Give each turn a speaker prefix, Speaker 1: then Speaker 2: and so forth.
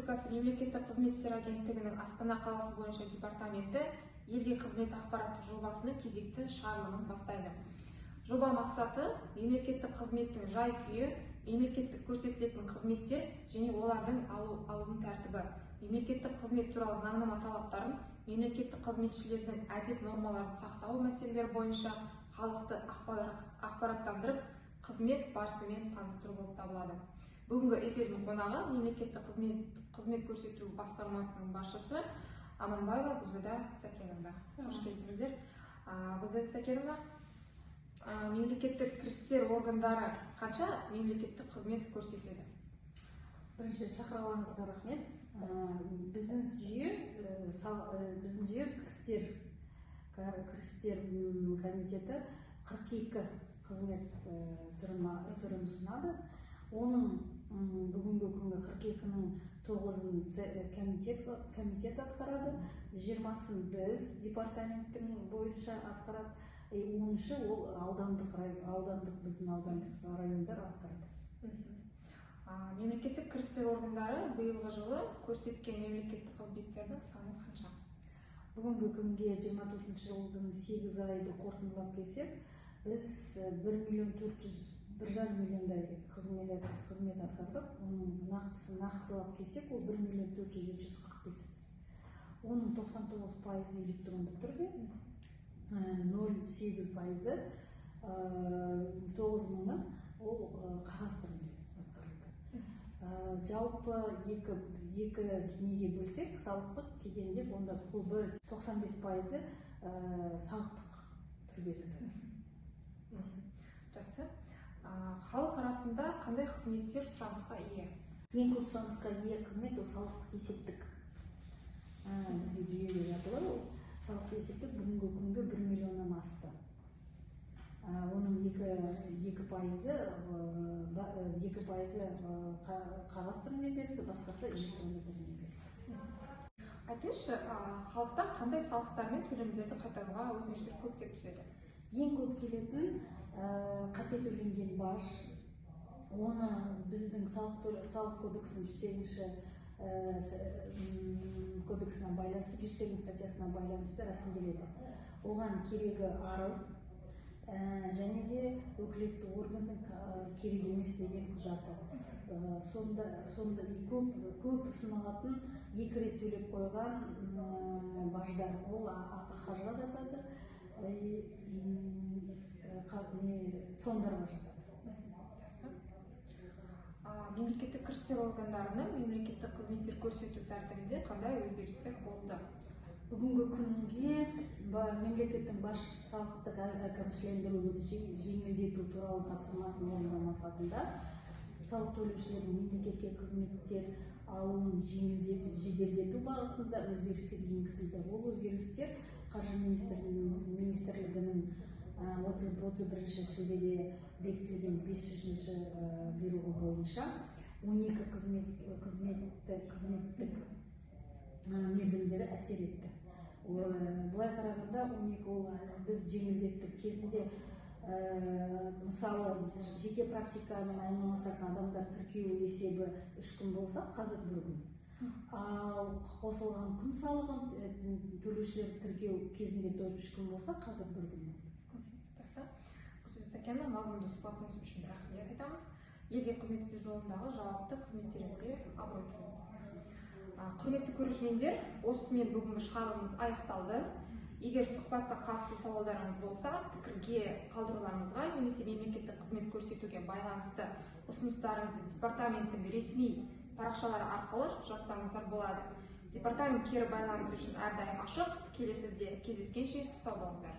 Speaker 1: Республикасы мемлекеттік қызмет істері агенттігінің Астана қаласы бойынша департаменті елге қызмет ақпараттық жобасының кезекті шығарылымын бастайды. Жоба мақсаты мемлекеттік қызметтің жай-күйі, мемлекеттік көрсетілетін қызметтер және олардың алудың тәртібі, мемлекеттік қызмет туралы заңнама талаптарын, мемлекеттік қызметшілердің әдеп нормаларын сақтау мәселелері бойынша халықты ақпараттандырып, қызмет барысымен таныстыру болып табылады. Бүгінгі эфирдің қонағы мемлекеттік қызмет көрсету басқармасының басшысы Аманбаева Гүлзада Сәкеновна. Қош келдіңіздер. Гүлзада Сәкеновна, мемлекеттік кірістер органдары қанша мемлекеттік қызмет көрсетеді?
Speaker 2: Бірінші шақырғаныңызға рахмет. Біздің жүйе кірістер комитеті 42 қызмет түрін ұсынады. Оның бүгінгі күнгі 42-нің 9-ын комитет атқарады, 20-сын біз департаменттің бойынша атқарады, 10-шы ол біздің аудандық райондар атқарады.
Speaker 1: Мемлекеттік кірістер органдары биылғы жылы көрсеткен мемлекеттік қызметтердің саны қанша?
Speaker 2: Бүгінгі күнге 24 жылдың 8 айды қорытындылап келсек, біз 1,4 миллиондай қызмет атқардық. Оның нақтылап келсек, ол 1,445,000. Оның 99% электронды түрде, 0,8% 9,000-ы ол қағаз түрінде атқарылды. Жалпы екі дүниеге бөлсек, салықтық кедендік, онда көбі 95% салықтық түрде өтеді.
Speaker 1: Жақсы. Халық арасында қандай қызметтер сұранысқа ие?
Speaker 2: Ең көп сұранысқа ие қызмет ол салықтық есептік. Бізге жүйеге жатылады, ол салықтық есептік бүгінгі күнгі 1 миллионнан асты. Оның 2% қағаз түрінде берілді, басқасы электронды түрінде берілді.
Speaker 1: Айтыңызшы, халықтан қандай салықтар мен төлемдерді қайтаруға өтініштер көп деп түседі?
Speaker 2: Ең көп келетін қате төленген баж, оны біздің салық кодексінің 108-ші кодексына байланысты, 108 статьясына байланысты рәсімделеді. Оған керегі арыз және де өкілетті органның керек емес деген құжаты. Сонда көп ұсынылатын 2 рет төлеп қойған баждар, ол ақажға жатады, сондарға жатады.
Speaker 1: Мемлекеттік кірістер органдарының мемлекеттік қызметтер көрсету тәртібінде қандай өзгерістер болды?
Speaker 2: Бүгінгі күнге мемлекеттің басшысы салықтық әкімшілендіруді жеңілдету туралы тапсырмасын орындау мақсатында салық төлеушілердің мемлекетке қызметтер алуын жеделдету бағытында өзгерістер енгізілді. Ол өзгерістер Қаржы министрлігінің 31-ші шілдеде бекітілген 500-ші бұйрығы бойынша 12 қызметтік мерзімдері әсер етті. Бұлай қарағанда 12 біз жеңілдеттік. Кезінде мысалы жеке практикамен айналысатын адамдар тіркеу есебі 3 күн болса, қазір 1 күн. Ал қосылған күн салығын төлеушілер тіркеу кезінде 3 күн болса, қазір 1 күн.
Speaker 1: Жақсы. Гүлзада Сәкеновна, мазмұнды сұхбатыңыз үшін рахмет айтамыз. Елге қызмет ету жолындағы жауапты қызметтеріңізге абырой тілейміз. Құрметті көрермендер, осымен бүгінгі шығарылымымыз аяқталды. Егер сұхбатқа қатысты сауалдарыңыз болса, пікірге қалдыруларыңызға немесе мемлекеттік қызмет көрсетуге байланысты ұсыныстарыңызды департаменттің ресми парақшалары арқылы жазсаңыздар болады. Департамент кері байланыс үшін әрдайым ашық. Келесіде кездескенше сау болыңыздар.